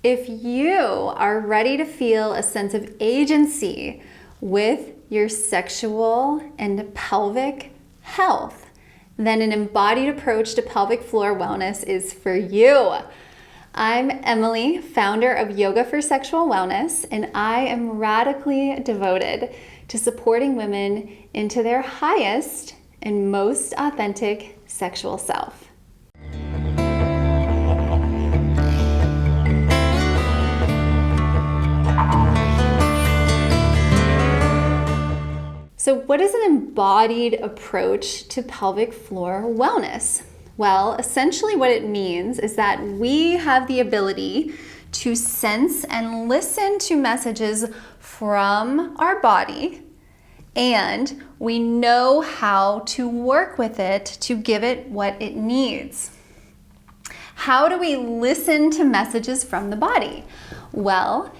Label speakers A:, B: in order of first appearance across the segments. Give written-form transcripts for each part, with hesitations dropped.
A: If you are ready to feel a sense of agency with your sexual and pelvic health, then an embodied approach to pelvic floor wellness is for you. I'm Emily, founder of Yoga for Sexual Wellness, and I am radically devoted to supporting women into their highest and most authentic sexual self. So what is an embodied approach to pelvic floor wellness? Well, essentially what it means is that we have the ability to sense and listen to messages from our body, and we know how to work with it to give it what it needs. How do we listen to messages from the body? Well,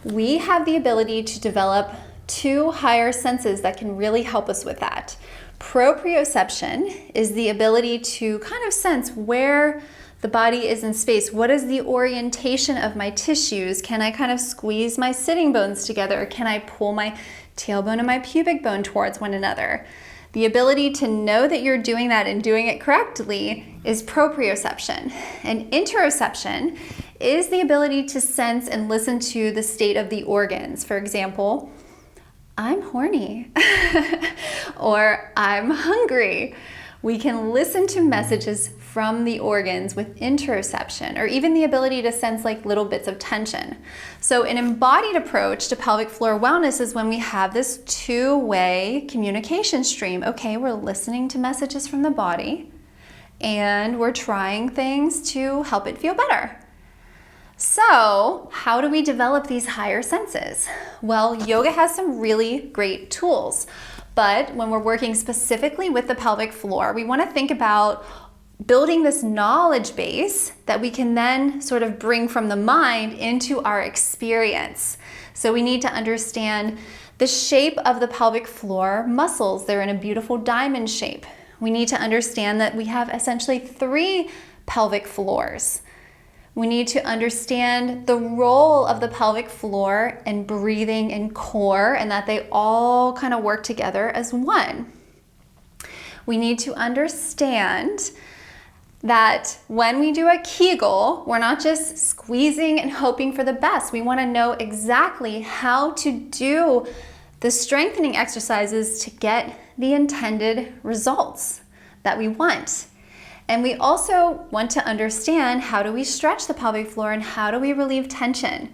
A: we have the ability to develop two higher senses that can really help us with that. Proprioception is the ability to kind of sense where the body is in space. What is the orientation of my tissues? Can I kind of squeeze my sitting bones together? Can I pull my tailbone and my pubic bone towards one another? The ability to know that you're doing that and doing it correctly is proprioception. And interoception is the ability to sense and listen to the state of the organs. For example, I'm horny or I'm hungry. We can listen to messages from the organs with interoception, or even the ability to sense like little bits of tension. So an embodied approach to pelvic floor wellness is when we have this two-way communication stream. Okay, we're listening to messages from the body and we're trying things to help it feel better. So how do we develop these higher senses? Well, yoga has some really great tools, but when we're working specifically with the pelvic floor, we want to think about building this knowledge base that we can then sort of bring from the mind into our experience. So we need to understand the shape of the pelvic floor muscles. They're in a beautiful diamond shape. We need to understand that we have essentially 3 pelvic floors. We need to understand the role of the pelvic floor in breathing and core, and that they all kind of work together as one. We need to understand that when we do a Kegel, we're not just squeezing and hoping for the best. We want to know exactly how to do the strengthening exercises to get the intended results that we want. And we also want to understand, how do we stretch the pelvic floor and how do we relieve tension?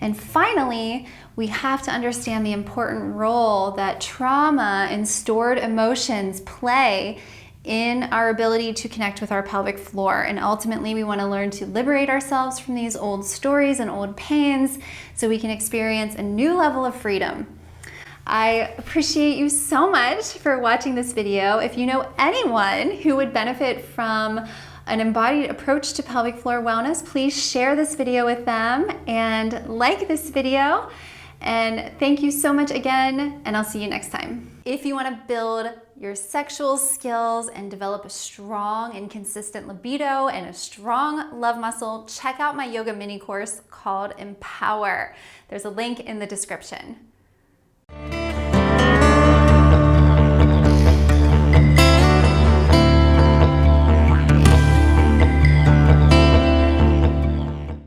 A: And finally, we have to understand the important role that trauma and stored emotions play in our ability to connect with our pelvic floor. And ultimately, we want to learn to liberate ourselves from these old stories and old pains so we can experience a new level of freedom. I appreciate you so much for watching this video. If you know anyone who would benefit from an embodied approach to pelvic floor wellness, please share this video with them and like this video. And thank you so much again, and I'll see you next time. If you want to build your sexual skills and develop a strong and consistent libido and a strong love muscle, check out my yoga mini course called Empower. There's a link in the description.